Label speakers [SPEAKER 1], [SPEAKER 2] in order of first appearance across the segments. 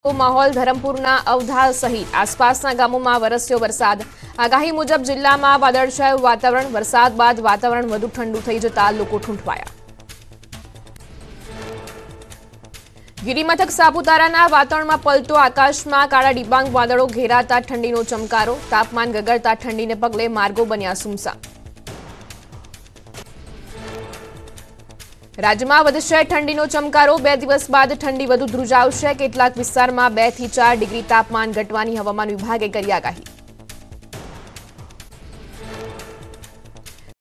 [SPEAKER 1] માહોલ ધરમપુરના અવધા સહિત આસપાસના ગામોમાં વરસ્યો વરસાદ। આગાહી મુજબ જિલ્લામાં વાદળછાયું વાતાવરણ। વરસાદ બાદ વાતાવરણ વધુ ઠંડુ થઈ જતા લોકો ઠૂંઠવાયા। ગિરિમથક સાપુતારાના વાતાવરણમાં પલટો। આકાશમાં કાળા ડિબાંગ વાદળો ઘેરાતા ઠંડીનો ચમકારો। તાપમાન ગગડતા ઠંડીને પગલે માર્ગો બન્યા સુમસામ। રાજ્યમાં વધશે ઠંડીનો ચમકારો। 2 દિવસ બાદ ઠંડી વધુ ધ્રુજાવશે। કેટલાક વિસ્તારમાં 2 થી 4 ડિગ્રી તાપમાન ઘટવાની હવામાન વિભાગે કરી આગાહી।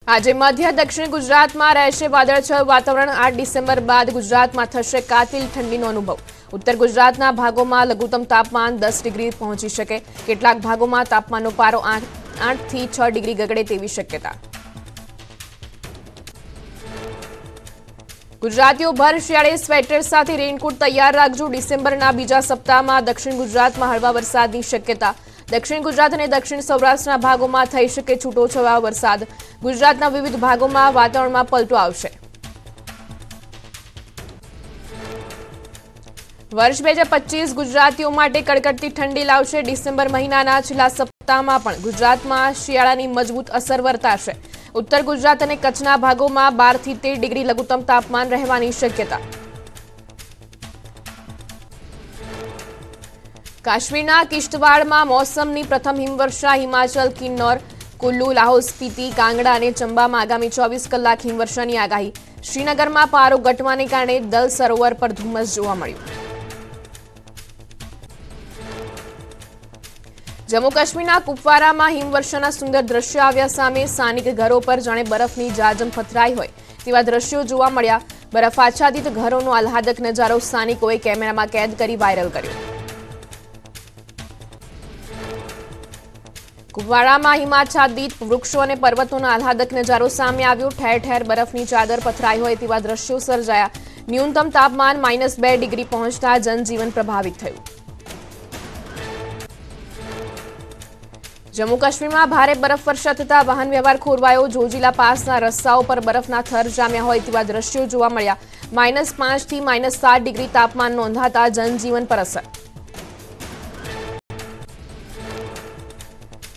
[SPEAKER 1] આજે મધ્ય દક્ષિણ ગુજરાતમાં રહેશે વાદળછાયું વાતાવરણ। 8 ડિસેમ્બર બાદ ગુજરાતમાં થશે કાતિલ ઠંડીનો અનુભવ। ઉત્તર ગુજરાતના ભાગોમાં લઘુત્તમ તાપમાન 10 ડિગ્રી પહોંચી શકે। કેટલાક ભાગોમાં તાપમાનનો પારો 8 થી 6 ડિગ્રી ગગડે તેવી શક્યતા। ગુજરાતીઓ ભર શિયાળે સ્વેટર સાથે રેનકોટ તૈયાર રાખજો। ડિસેમ્બરના બીજા સપ્તાહમાં દક્ષિણ ગુજરાતમાં હળવા વરસાદની શક્યતા। દક્ષિણ ગુજરાત અને દક્ષિણ સૌરાષ્ટ્રના ભાગોમાં થઈ શકે છૂટોછવાયો વરસાદ। ગુજરાતના વિવિધ ભાગોમાં વાતાવરણમાં પલટો આવશે। વર્ષ 2025 ગુજરાતીઓ માટે કડકડતી ઠંડી લાવશે। ડિસેમ્બર મહિનાના છેલ્લા સપ્તાહમાં પણ ગુજરાતમાં શિયાળાની મજબૂત અસર વર્તાશે। उत्तर गुजरात और कच्छना भागों में 12 થી 13 डिग्री लघुत्तम तापमान रहवानी शक्यता। काश्मीरना किश्तवाड़ में मौसमनी प्रथम हिमवर्षा। हिमाचल, किन्नौर, कुल्लू, लाहौल स्पीति, कांगड़ा और चंबा में आगामी 24 कलाक हिमवर्षानी आगाही। श्रीनगर में पारो घटवाने कारणे दल सरोवर पर धुम्मस जोवा मळ्युं। जम्मू काश्मीरना कुपवारा में हिमवर्षाना सुंदर दृश्य आव्या सामे। स्थानिक घरों पर जाणे बरफनी जाजम पथराई होय तेवा दृश्यो जोवा मळ्या। बरफ आच्छादित घरोनो आह्लादक नजारो स्थानिकोए केमेरामां कैद करी वायरल कर्यो। कुपवारामां हिमाच्छादित वृक्षों और पर्वतोनो आह्लादक नजारो सामे आव्यो। ठेर ठेर बरफनी चादर पथराई होय तेवा दृश्यो सर्जाया। न्यूनतम तापमान -2 डिग्री पहोंचता जनजीवन प्रभावित थयुं। जम्मू काश्मीर में भारे बरफवर्षा थता वाहन व्यवहार खोरवायो। जोजिला पासना रस्ताओं पर बरफना थर जाम्या होय तेवा दृश्यो जोवा मळ्या। -5 થી -7 डिग्री तापमान नोंधाता जनजीवन पर असर।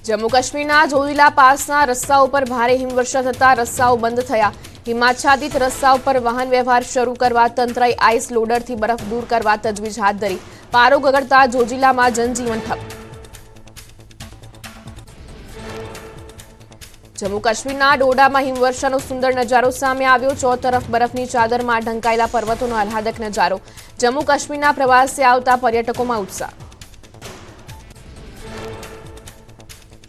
[SPEAKER 1] जम्मू काश्मीरना जोजिला पासना रस्ताओं पर भारे हिमवर्षा थता रस्ताओं बंद थया। हिमाच्छादित रस्ताओं पर वाहन व्यवहार शरू करवा तंत्रए आइस लोडरथी बरफ दूर करवा तजवीज हाथ धरी। पारो गगड़ता जोजिलामां जनजीवन ठप। जम्मू काश्मीरना डोडामां हिमवर्षानो सुंदर नजारो सामे आव्यो। चौतरफ बरफनी चादरमां ढंकायेला पर्वतोनो आह्लादक नजारो। जम्मू काश्मीरना प्रवासे आवता पर्यटकोमां उत्साह।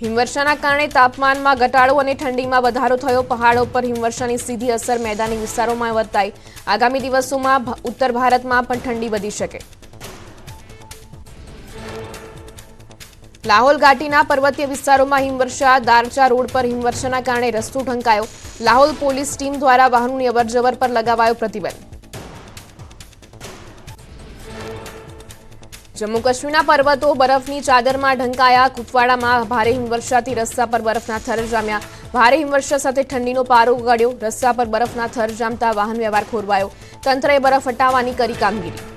[SPEAKER 1] हिमवर्षाना कारणे तापमानमां घटाडो अने ठंडीमां वधारो थयो। पहाड़ों पर हिमवर्षानी सीधी असर मैदानी विस्तारोमां वर्ताई। आगामी दिवसोमां उत्तर भारतमां पण ठंडी वधी शके। लाहौल घाटीना पर्वतीय विस्तारों में हिमवर्षा। दारचा रोड पर हिमवर्षाना कारणे रस्तो ढंकायो। लाहौल पोलीस टीम द्वारा वाहनोनी अवरजवर पर लगावायो प्रतिबंध। जम्मू काश्मीरना पर्वतो बरफनी चादरमां ढंकाया। कुपवाड़ामां भारे हिमवर्षाथी रस्ता पर बरफना थर जाम्या। भारे हिमवर्षा साथे ठंडीनो पारो गळ्यो। रस्ता पर बरफना थर जामता वाहन व्यवहार खोरवायो। तंत्रए बरफ हटाववानी करी कामगीरी।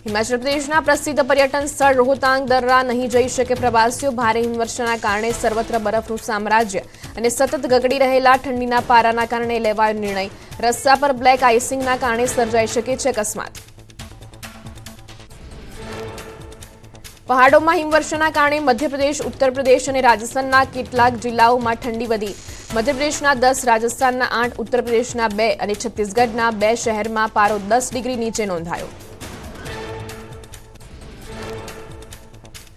[SPEAKER 1] हिमाचल प्रदेशना प्रसिद्ध पर्यटन स्थल रोहतांग दर्रा नहीं जई शके प्रवासीओ। भारे हिमवर्षाना कारणे सर्वत्र बरफनुं साम्राज्य अने सतत गगड़ी रहेला ठंडीना पाराना कारणे लेवायो निर्णय। रस्ता पर ब्लेक आइसिंगना कारणे सर्जाई शके छे अकस्मात। पहाड़ों में हिमवर्षाना कारणे मध्यप्रदेश, उत्तर प्रदेश और राजस्थानना केटलाक जिल्लाओं में ठंडी वधी। मध्यप्रदेशना 10, राजस्थानना 8, उत्तर प्रदेशना 2 और छत्तीसगढ़ना 2 शहर में पारो 10 डिग्री नीचे नोंधायो।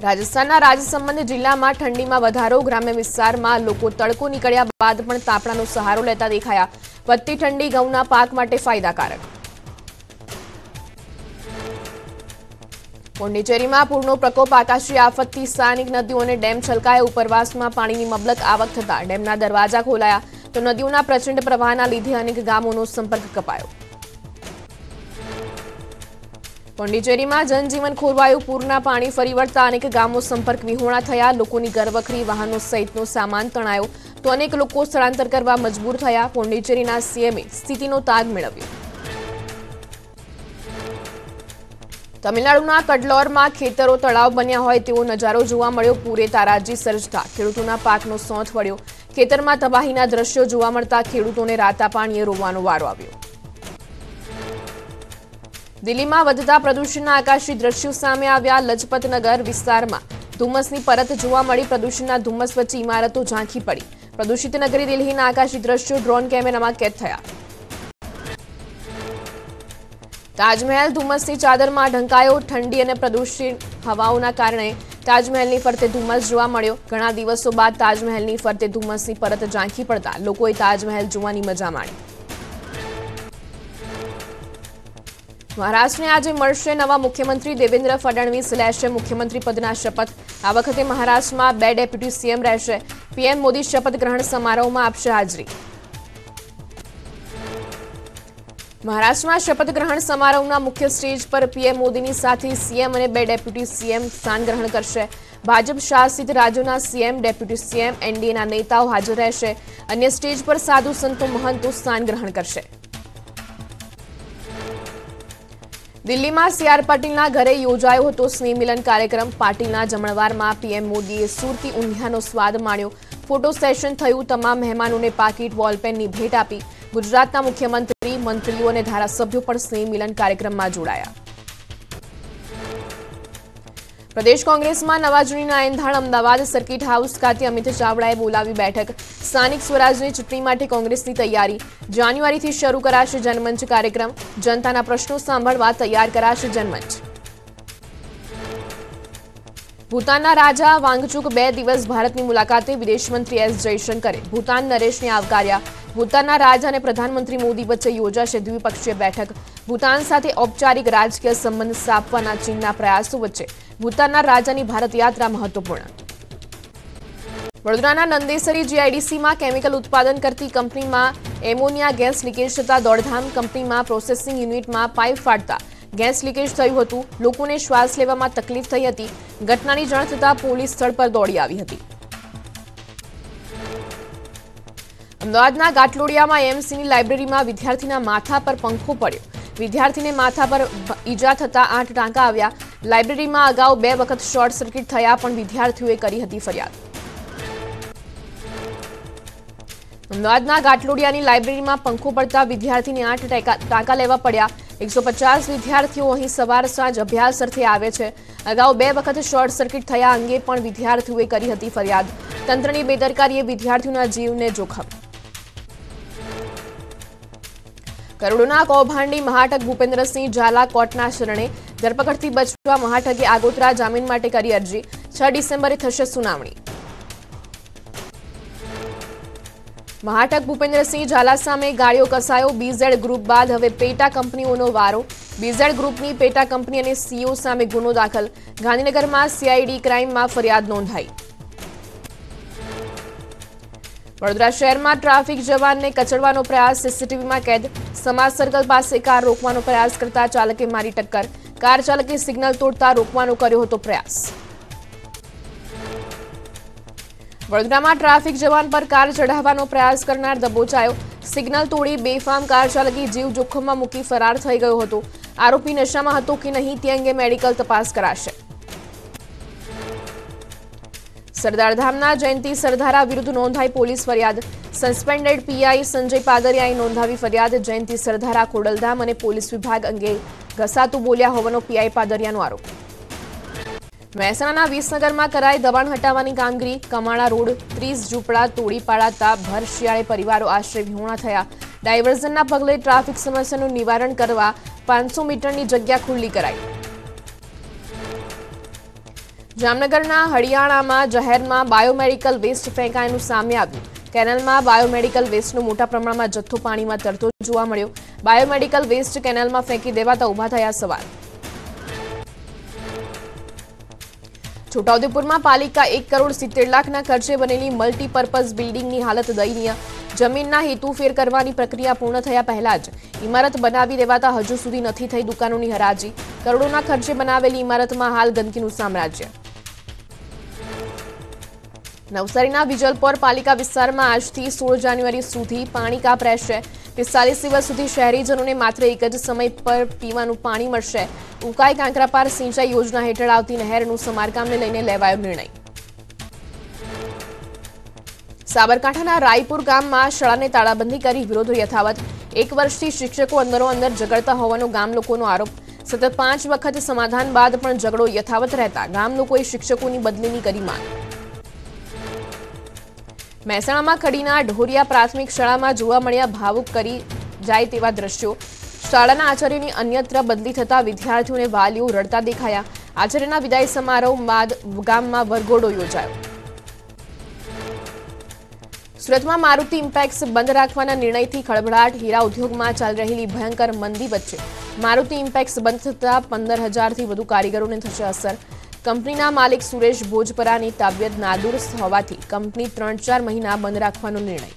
[SPEAKER 1] राजस्थानना राजसमंद जिल्ला में ठंडी में वधारो। ग्राम्य विस्तार में लोग तड़को निकळ्या बाद पण तापणानो सहारो लेता देखाया। વધતી ठंडी घऊना पाक माटे फायदाकारक। पोंडिचेरीमां पूरनो प्रकोप आकाशी आफतथी स्थानिक नदीओ अने डेम छलकाया। उपरवासमां पाणीनी मबलक आवक थता डेमना दरवाजा खोलाया तो नदीओना प्रचंड प्रवाहना लीधे अनेक गामोनो संपर्क कपायो। पोंडिचेरी में जनजीवन खोरवायु। पूरना पाणी फरी वळता अनेक गामों संपर्क विहोणा थया। लोकोनी घरवखरी वाहनों सहितनो सामान तणायो तो अनेक लोको स्थळांतर करवा मजबूर थया। पोंडिचेरीना सीएमए स्थितिनो ताग मेळव्यो। તમિલનાડુના કડલોરમાં ખેતરો તળાવ બન્યા હોય તેવો નજારો જોવા મળ્યો. પૂરે તારાજી સર્જતા ખેડૂતોના પાકનો સોંથ વળ્યો. ખેતરમાં તબાહીના દ્રશ્યો જોવા મળતા ખેડૂતોને રાતા પાણીએ રોવાનો વારો આવ્યો. દિલ્હીમાં વધતા પ્રદૂષણના આકાશી દ્રશ્યો સામે આવ્યા. લજપતનગર વિસ્તારમાં ધુમ્મસની પરત જોવા મળી. પ્રદૂષણના ધુમ્મસ વચ્ચે ઇમારતો ઝાંખી પડી. પ્રદૂષિત નગરી દિલ્હીના આકાશી દ્રશ્યો ડ્રોન કેમેરામાં કેદ થયા. તાજમહેલ ધુમ્મસની ચાદરમાં ઢંકાયો. ઠંડી અને પ્રદૂષિત હવાઓના કારણે તાજમહેલની ફરતે ધુમ્મસ જોવા મળ્યો. ઘણા દિવસો બાદ તાજમહેલની ફરતે ધુમ્મસની પરત ઝાંખી પડતા લોકોએ તાજમહેલ જોવાની મજા માણી. મહારાષ્ટ્રને આજે મળશે નવા મુખ્યમંત્રી. દેવેન્દ્ર ફડણવીસ લેશે મુખ્યમંત્રી પદના શપથ. આ વખતે મહારાષ્ટ્રમાં 2 ડેપ્યુટી સીએમ રહેશે. પીએમ મોદી શપથ ગ્રહણ સમારોહમાં આપશે હાજરી. મહારાષ્ટ્રમાં શપથ ગ્રહણ સમારોહના મુખ્ય સ્ટેજ પર પીએમ મોદીની સાથે સીએમ અને 2 ડેપ્યુટી સીએમ સ્થાન ગ્રહણ કરશે. ભાજપ શાસિત રાજ્યોના સીએમ, ડેપ્યુટી સીએમ, એનડીએના નેતાઓ હાજર રહેશે. અન્ય સ્ટેજ પર સાધુ સંતો, મહંતો સ્થાન ગ્રહણ કરશે. દિલ્હીમાં સીઆર પાટીલના ઘરે યોજાયો હતો સ્નેહ મિલન કાર્યક્રમ. પાટીલના જમણવારમાં પીએમ મોદીએ સુરતી ઊંધિયાનો સ્વાદ માણ્યો. ફોટો સેશન થયું. તમામ મહેમાનોને પાકીટ, બોલપેનની ભેટ આપી. ગુજરાતના મુખ્યમંત્રી, મંત્રીઓ અને ધારાસભ્યો પણ સ્નેહ મિલન કાર્યક્રમમાં જોડાયા. પ્રદેશ કોંગ્રેસમાં નવા જૂનીના એંધાણ. અમદાવાદ સર્કિટ હાઉસ ખાતે અમિત ચાવડાએ બોલાવી બેઠક. સ્થાનિક સ્વરાજની ચૂંટણી માટે કોંગ્રેસની તૈયારી. જાન્યુઆરીથી શરૂ કરાશે જનમંચ કાર્યક્રમ. જનતાના પ્રશ્નો સાંભળવા તૈયાર કરાશે જનમંચ. ભૂતાનના રાજા વાંગચુક 2 દિવસ ભારતની મુલાકાતે. વિદેશમંત્રી એસ જયશંકરે ભૂતાન નરેશને આવકાર્યા. ભૂતાનના રાજા અને પ્રધાનમંત્રી મોદી વચ્ચે યોજાશે દ્વિપક્ષીય બેઠક. ભૂતાન સાથે ઔપચારિક રાજકીય સંબંધ સ્થાપવાના ચીનના પ્રયાસો વચ્ચે ભૂતાનના રાજાની ભારત યાત્રા મહત્વપૂર્ણ. વડોદરાના નંદેસરી જીઆઈડીસીમાં કેમિકલ ઉત્પાદન કરતી કંપનીમાં એમોનિયા ગેસ લીકેજ થતા દોડધામ. કંપનીમાં પ્રોસેસિંગ યુનિટમાં પાઇપ ફાટતા ગેસ લીકેજ થયું હતું. લોકોને શ્વાસ લેવામાં તકલીફ થઈ હતી. ઘટનાની જાણ થતાં પોલીસ સ્થળ પર દોડી આવી હતી. અમદાવાદના ગાટલોડિયામાં એમસીની લાઇબ્રેરીમાં વિદ્યાર્થીના માથા પર પંખો પડ્યો. વિદ્યાર્થીને માથા પર ઈજા થતા 8 ટાંકા આવ્યા. લાઇબ્રેરીમાં અગાઉ 2 વખત શોર્ટ સર્કિટ થયા પણ વિદ્યાર્થીઓએ કરી હતી ફરિયાદ. અમદાવાદના ગાટલોડિયાની લાઇબ્રેરીમાં પંખો પડતા વિદ્યાર્થીને 8 ટાંકા લેવા પડ્યા. 150 વિદ્યાર્થીઓ અહીં સવાર સાંજ અભ્યાસ અર્થે આવે છે. અગાઉ 2 વખત શોર્ટ સર્કિટ થયા અંગે પણ વિદ્યાર્થીઓએ કરી હતી ફરિયાદ. તંત્રની બેદરકારીએ વિદ્યાર્થીઓના જીવને જોખમ. કરોડોના કૌભાંડી મહાઠગ ભૂપેન્દ્રસિંહ ઝાલા કોર્ટના શરણે. ધરપકડથી બચવા મહાઠગે આગોતરા જામીન માટે કરી અરજી. 6 ડિસેમ્બરે થશે સુનાવણી. મહાઠગ ભૂપેન્દ્રસિંહ ઝાલા સામે ગાળિયો કસાયો. બીઝેડ ગ્રુપ બાદ હવે પેટા કંપનીઓનો વારો. બીઝેડ ગ્રુપની પેટા કંપની અને સીઈઓ સામે ગુનો દાખલ. ગાંધીનગરમાં સીઆઈડી ક્રાઇમમાં ફરિયાદ નોંધાઈ. વડોદરા શહેરમાં ટ્રાફિક જવાનને કચડવાનો પ્રયાસ. સીસીટીવીમાં કેદ. સમાજ સર્કલ પાસે કાર રોકવાનો પ્રયાસ કરતા ચાલકે મારી ટક્કર. કાર ચાલકે સિગ્નલ તોડતા રોકવાનો કર્યો હતો પ્રયાસ. વડોદરામાં ટ્રાફિક જવાન પર કાર ચઢાવવાનો પ્રયાસ કરનાર દબોચાયો. સિગ્નલ તોડી બેફામ કાર ચાલકે જીવ જોખમમાં મૂકી ફરાર થઈ ગયો હતો. આરોપી નશામાં હતો કે નહીં તે અંગે મેડિકલ તપાસ કરાશે. સરદારધામના જયંતિ સરધારા વિરુદ્ધ નોંધાઈ પોલીસ ફરિયાદ. સસ્પેન્ડેડ પીઆઈ સંજય પાદરિયાએ નોંધાવી ફરિયાદ. જયંતિ સરધારા ખોડલધામ અને પોલીસ વિભાગ અંગે ઘસાતું બોલ્યા હોવાનો પીઆઈ પાદરિયાનો આરોપ. મહેસાણાના વિસનગરમાં કરાઈ દબાણ હટાવવાની કામગીરી. કમાણા રોડ 30 ઝૂંપડા તોડી પાડાતા ભર શિયાળે પરિવારો આશ્રય વિહોણા થયા. ડાયવર્ઝનના પગલે ટ્રાફિક સમસ્યાનું નિવારણ કરવા 500 મીટરની જગ્યા ખુલ્લી કરાઈ. જામનગરના હરિયાણામાં જાહેરમાં બાયોમેડિકલ વેસ્ટ ફેંકાયાનું સામે આવ્યું. કેનાલમાં બાયોમેડિકલ વેસ્ટનો મોટા પ્રમાણમાં જથ્થો પાણીમાં તરતો જોવા મળ્યો. બાયોમેડિકલ વેસ્ટ કેનાલમાં ફેંકી દેવાતા ઉભા થયા સવાલ. છોટાઉદેપુરમાં પાલિકા 1 કરોડ 70 લાખના ખર્ચે બનેલી મલ્ટીપર્પઝ બિલ્ડિંગની હાલત દયનીય. જમીનના હેતુફેર કરવાની પ્રક્રિયા પૂર્ણ થયા પહેલા જ ઇમારત બનાવી દેવાતા હજુ સુધી નથી થઈ દુકાનોની હરાજી. કરોડોના ખર્ચે બનાવેલી ઇમારતમાં હાલ ગંદકીનું સામ્રાજ્ય. નવસારીના વિજલપોર પાલિકા વિસ્તારમાં આજથી 16 જાન્યુઆરી સુધી પાણી કાપ રહેશે. 45 દિવસ સુધી શહેરીજનોને માત્ર એક જ સમય પર પીવાનું પાણી મળશે. ઉકાઈ કાંકરાપાર સિંચાઈ યોજના હેઠળ આવતી નહેરનું સમારકામને લઈને લેવાયો નિર્ણય. સાબરકાંઠાના રાયપુર ગામમાં શાળાને તાળાબંધી કરી વિરોધ યથાવત. 1 વર્ષથી શિક્ષકો અંદરોઅંદર ઝઘડતા હોવાનો ગામ લોકોનો આરોપ. સતત 5 વખત સમાધાન બાદ પણ ઝઘડો યથાવત રહેતા ગામ લોકોએ શિક્ષકોની બદલીની કરી માંગ. મહેસાણામાં ખડીના ઢોરિયા પ્રાથમિક શાળામાં જોવા મળ્યા ભાવુક કરી જાય તેવા દ્રશ્યો. શાળાના આચાર્યની અન્યત્ર બદલી થતા વિદ્યાર્થીઓ અને વાલીઓ રડતા દેખાયા. આચાર્યના વિદાય સમારોહ બાદ ગામમાં વરઘોડો યોજાયો. સુરતમાં મારુતિ ઇમ્પેક્સ બંધ રાખવાના નિર્ણયથી ખળભળાટ. હીરા ઉદ્યોગમાં ચાલી રહેલી ભયંકર મંદી વચ્ચે મારુતિ ઇમ્પેક્સ બંધ થતા 15,000થી વધુ કારીગરોને થશે અસર. કંપનીના માલિક સુરેશ ભોજપરાની તબિયત નાદુરસ્ત હોવાથી કંપની 3-4 મહિના બંધ રાખવાનો નિર્ણય.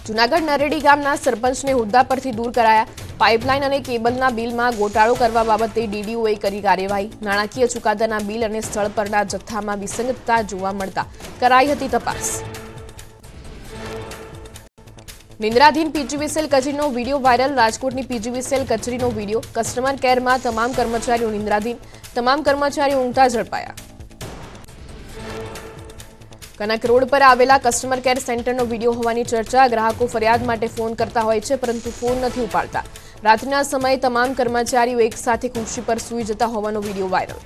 [SPEAKER 1] જૂનાગઢ નરેડી ગામના સરપંચને હોદ્દા પરથી દૂર કરાયા. પાઇપલાઇન અને કેબલના બિલમાં ગોટાળો કરવા બાબતે ડીડીઓએ કરી કાર્યવાહી. નાણાકીય ચુકાદાના બિલ અને સ્થળ પરના જથ્થામાં વિસંગતતા જોવા મળતા કરાઈ હતી તપાસ. નિંદ્રાધીન પીજીવીસીએલ કચેરીનો વિડીયો વાયરલ. રાજકોટની પીજીવીસીએલ કચેરીનો વિડીયો. કસ્ટમર કેરમાં તમામ કર્મચારીઓ નિંદ્રાધીન. તમામ કર્મચારીઓ ઊંઘતા ઝડપાયા. કનક રોડ પર આવેલા કસ્ટમર કેર સેન્ટરનો વિડીયો હોવાની ચર્ચા. ગ્રાહકો ફરિયાદ માટે ફોન કરતા હોય છે પરંતુ ફોન નથી ઉપાડતા. રાત્રિના સમયે તમામ કર્મચારીઓ એક સાથે ખુરશી પર સૂઈ જતા હોવાનો વિડીયો વાયરલ.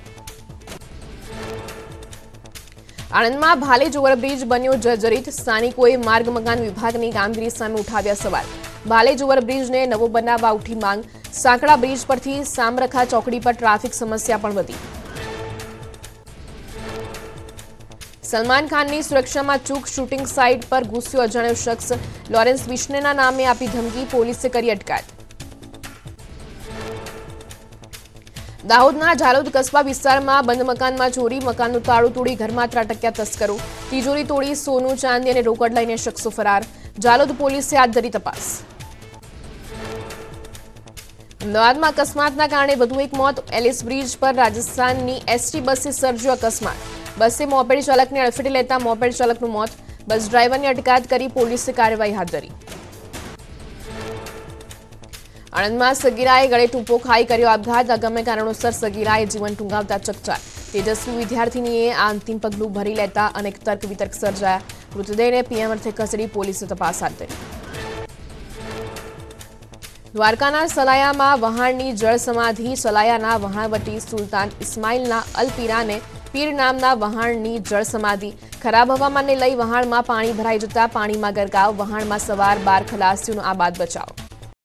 [SPEAKER 1] આણંદમાં ભાલેજ ઓવરબ્રિજ બન્યો જર્જરિત. સ્થાનિકોએ માર્ગ મકાન વિભાગની કામગીરી સામે ઉઠાવ્યા સવાલ. ભાલેજ ઓવરબ્રિજને નવો બનાવવા ઉઠી માંગ. સાંકડા બ્રિજ પરથી સામરખા ચોકડી પર ટ્રાફિક સમસ્યા પણ વધી. સલમાન ખાનની સુરક્ષામાં ચૂક. શૂટિંગ સાઇટ પર ઘૂસ્યો અજાણ્યો શખ્સ. લોરેન્સ વિશ્નેના નામે આપી ધમકી. પોલીસે કરી અટકાયત. દાહોદના ઝાલોદ કસ્બા વિસ્તારમાં બંધ મકાનમાં ચોરી. મકાનનું તાળું તોડી ઘરમાં ત્રાટક્યા તસ્કરો. તિજોરી તોડી સોનું ચાંદી અને રોકડ લઈને શખ્સો ફરાર. ઝાલોદ પોલીસે હાથ ધરી તપાસ. અમદાવાદમાં અકસ્માતના કારણે વધુ એક મોત. એલિસ બ્રિજ પર રાજસ્થાનની એસટી બસે સર્જ્યો અકસ્માત. બસે મોપેડ ચાલકને અડફેટે લેતા મોપેડ ચાલકનું મોત. બસ ડ્રાઈવરની અટકાયત કરી પોલીસે કાર્યવાહી હાથ ધરી. આણંદમાં સગીરાએ ગળે ટૂંપો ખાઈ કર્યો આપઘાત. અગમ્ય કારણોસર સગીરાએ જીવન ટૂંકાવતા ચકચાર. તેજસ્વી વિદ્યાર્થીનીએ આ અંતિમ પગલું ભરી લેતા અનેક તર્ક વિતર્ક સર્જાયા. મૃતદેહને પીએમ અર્થે ખસેડી પોલીસે તપાસ હાથ ધરી. દ્વારકાના સલાયામાં વહાણની જળ સમાધિ. સલાયાના વહાણવટી સુલતાન ઇસ્માઇલના અલપીરાને પીર નામના વહાણની જળ સમાધિ. ખરાબ હવામાનને લઈ વહાણમાં પાણી ભરાઈ જતા પાણીમાં ગરકાવ. વહાણમાં સવાર 12 ખલાસીઓનો આબાદ બચાવ.